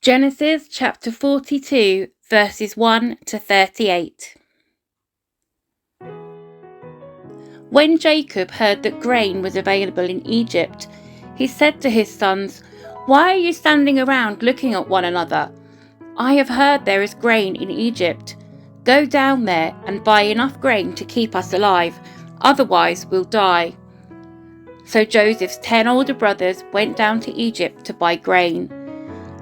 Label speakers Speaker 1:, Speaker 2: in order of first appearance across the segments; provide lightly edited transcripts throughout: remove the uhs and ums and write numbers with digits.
Speaker 1: Genesis chapter 42, verses 1 to 38. When Jacob heard that grain was available in Egypt, he said to his sons, "Why are you standing around looking at one another? I have heard there is grain in Egypt. Go down there and buy enough grain to keep us alive, otherwise we'll die." So Joseph's 10 older brothers went down to Egypt to buy grain.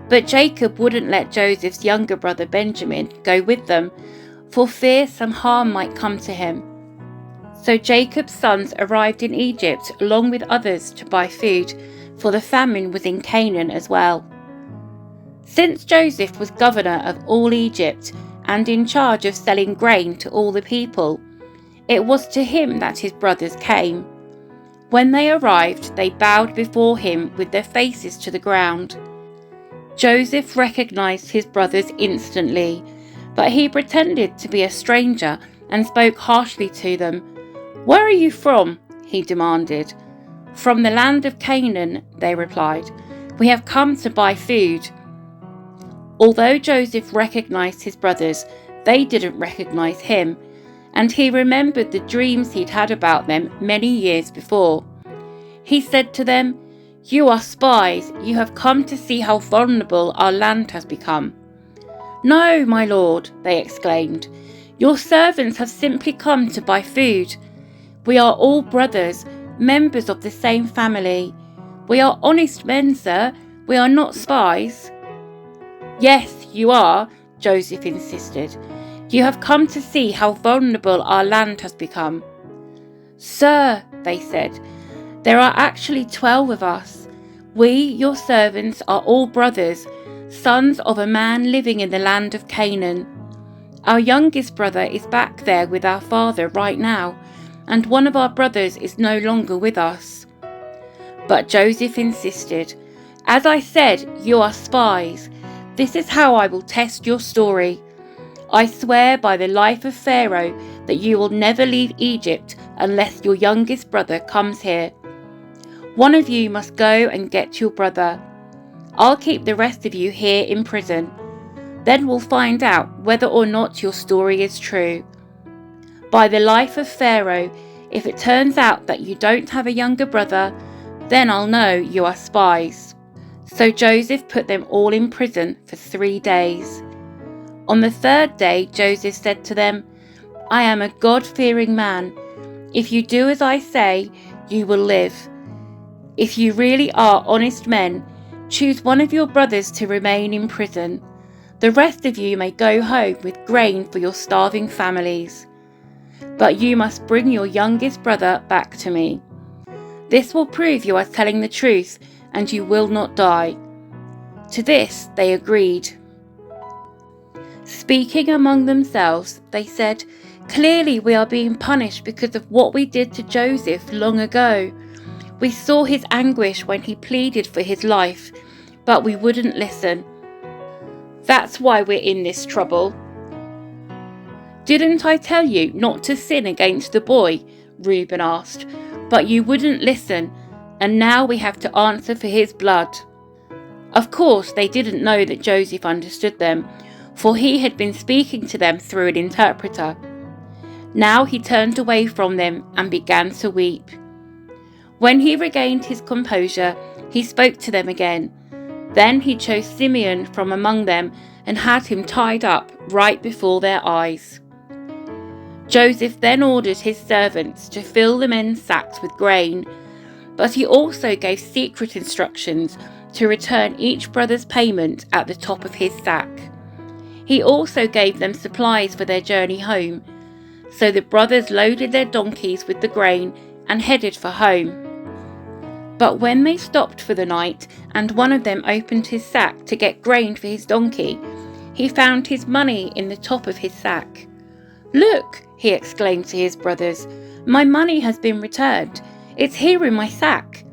Speaker 1: But Jacob wouldn't let Joseph's younger brother Benjamin go with them, for fear some harm might come to him. So Jacob's sons arrived in Egypt along with others to buy food, for the famine was in Canaan as well. Since Joseph was governor of all Egypt and in charge of selling grain to all the people, it was to him that his brothers came. When they arrived, they bowed before him with their faces to the ground. Joseph recognized his brothers instantly, but he pretended to be a stranger and spoke harshly to them. "Where are you from?" he demanded. "From the land of Canaan," they replied. "We have come to buy food." Although Joseph recognized his brothers, they didn't recognize him, and he remembered the dreams he'd had about them many years before. He said to them, "You are spies. You have come to see how vulnerable our land has become." "No, my lord," they exclaimed. "Your servants have simply come to buy food. We are all brothers, members of the same family. We are honest men, sir. We are not spies." "Yes, you are," Joseph insisted. "You have come to see how vulnerable our land has become." "Sir," they said, "there are actually 12 of us. We, your servants, are all brothers, sons of a man living in the land of Canaan. Our youngest brother is back there with our father right now, and one of our brothers is no longer with us." But Joseph insisted, "As I said, you are spies. This is how I will test your story. I swear by the life of Pharaoh that you will never leave Egypt unless your youngest brother comes here. One of you must go and get your brother. I'll keep the rest of you here in prison. Then we'll find out whether or not your story is true. By the life of Pharaoh, if it turns out that you don't have a younger brother, then I'll know you are spies." So Joseph put them all in prison for 3 days. On the 3rd day, Joseph said to them, "I am a God-fearing man. If you do as I say, you will live. If you really are honest men, choose one of your brothers to remain in prison. The rest of you may go home with grain for your starving families. But you must bring your youngest brother back to me. This will prove you are telling the truth, and you will not die." To this they agreed. Speaking among themselves, they said, "Clearly we are being punished because of what we did to Joseph long ago. We saw his anguish when he pleaded for his life, but we wouldn't listen. That's why we're in this trouble." "Didn't I tell you not to sin against the boy?" Reuben asked. "But you wouldn't listen, and now we have to answer for his blood." Of course, they didn't know that Joseph understood them, for he had been speaking to them through an interpreter. Now he turned away from them and began to weep. When he regained his composure, he spoke to them again. Then he chose Simeon from among them and had him tied up right before their eyes. Joseph then ordered his servants to fill the men's sacks with grain, but he also gave secret instructions to return each brother's payment at the top of his sack. He also gave them supplies for their journey home, so the brothers loaded their donkeys with the grain and headed for home. But when they stopped for the night and one of them opened his sack to get grain for his donkey, he found his money in the top of his sack. "Look," he exclaimed to his brothers, "my money has been returned. It's here in my sack."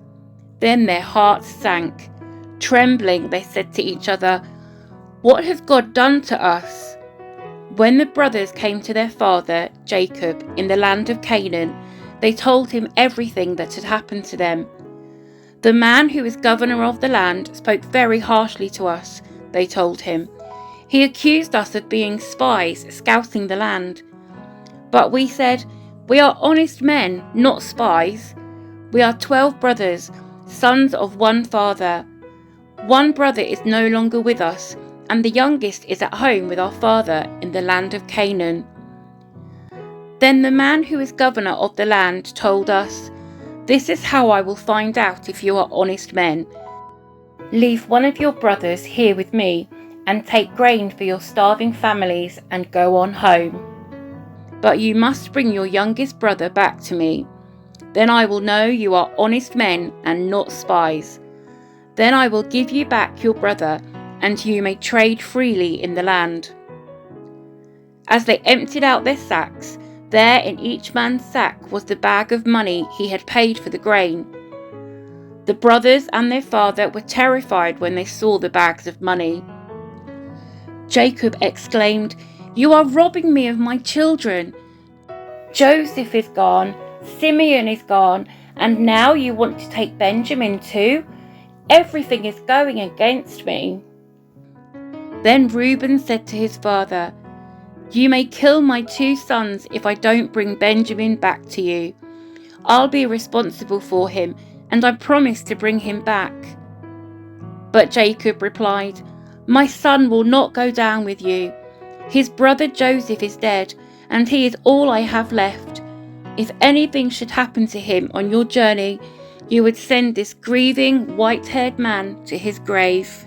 Speaker 1: Then their hearts sank. Trembling, they said to each other, "What has God done to us?" When the brothers came to their father, Jacob, in the land of Canaan, they told him everything that had happened to them. "The man who is governor of the land spoke very harshly to us," they told him. He accused us of being spies scouting the land. But we said, we are honest men, not spies. We are 12 brothers, sons of one father. One brother is no longer with us, and the youngest is at home with our father in the land of Canaan. Then the man who is governor of the land told us, this is how I will find out if you are honest men. Leave one of your brothers here with me, and take grain for your starving families and go on home. But you must bring your youngest brother back to me. Then I will know you are honest men and not spies. Then I will give you back your brother, and you may trade freely in the land. As they emptied out their sacks, there in each man's sack was the bag of money he had paid for the grain. The brothers and their father were terrified when they saw the bags of money. Jacob exclaimed, "You are robbing me of my children. Joseph is gone, Simeon is gone, and now you want to take Benjamin too? Everything is going against me." Then Reuben said to his father, "You may kill my 2 sons if I don't bring Benjamin back to you. I'll be responsible for him, and I promise to bring him back." But Jacob replied, "My son will not go down with you. His brother Joseph is dead, and he is all I have left. If anything should happen to him on your journey, you would send this grieving, white-haired man to his grave."